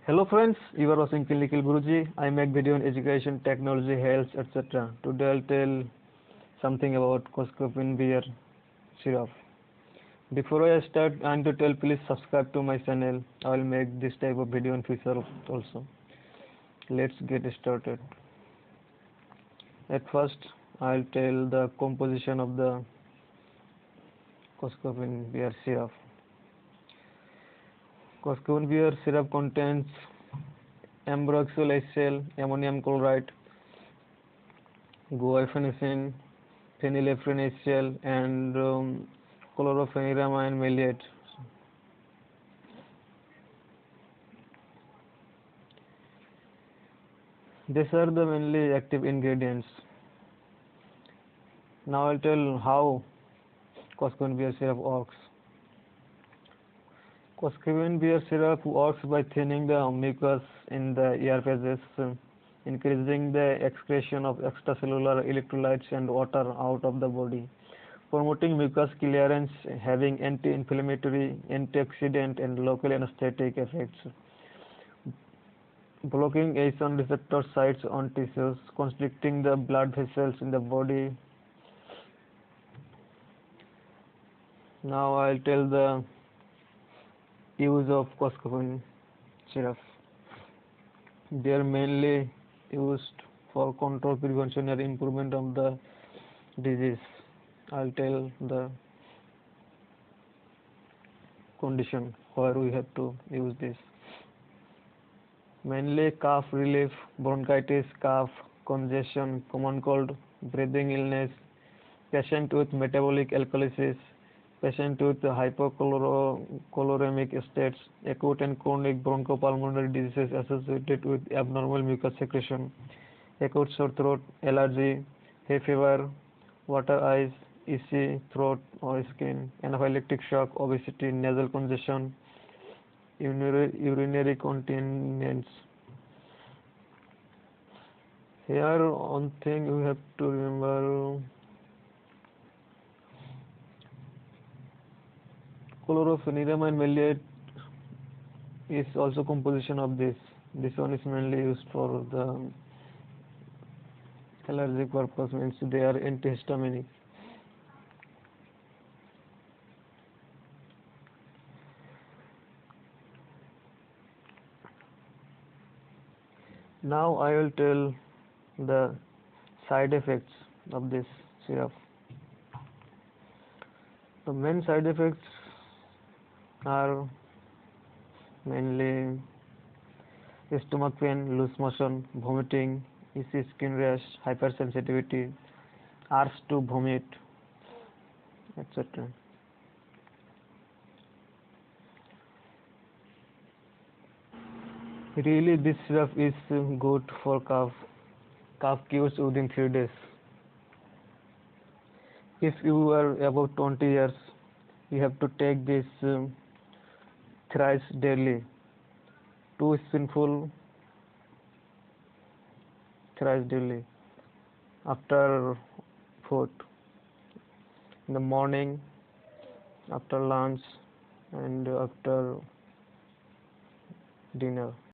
Hello friends, you are watching Clinical Guruji. I make video on education, technology, health, etc. Today I'll tell something about Coscopin Br Syrup. Before I start, I want to tell please subscribe to my channel. I will make this type of video in future also. Let's get started. At first, I'll tell the composition of the Coscopin Br Syrup. Coscopin Br Syrup contains Ambroxol HCl, Ammonium Chloride, Guaiphenesin, Phenylpropanolamine HCl, and Chlorpheniramine Maleate. These are the mainly active ingredients. Now I'll tell how Coscopin Br Syrup works. Coscopin Br Syrup works by thinning the mucus in the ear passages, increasing the excretion of extracellular electrolytes and water out of the body, promoting mucus clearance, having anti-inflammatory, antioxidant, and local anesthetic effects, blocking H1 receptor sites on tissues, constricting the blood vessels in the body. Now I'll tell the use of Coscopin syrup. They are mainly used for control, prevention, and improvement of the disease. I'll tell the condition where we have to use this. Mainly cough relief, bronchitis, cough, congestion, common cold, breathing illness, patient with metabolic alkalosis, patient with hypochloremic states, acute and chronic bronchopulmonary diseases associated with abnormal mucus secretion, acute sore throat, allergy, hay fever, water eyes, EC, throat or skin, anaphylactic shock, obesity, nasal congestion, urinary incontinence. Here one thing we have to remember, Chlorpheniramine maleate is also composition of this. This one is mainly used for the allergic purpose, means they are antihistaminic. Now I will tell the side effects of this syrup. The main side effects are mainly stomach pain, loose motion, vomiting, itchy skin rash, hypersensitivity, urge to vomit, etc. Really, this syrup is good for cough. Cough cures within 3 days. If you are about 20 years, you have to take this thrice daily, 2 spoonfuls thrice daily, after food, in the morning, after lunch, and after dinner.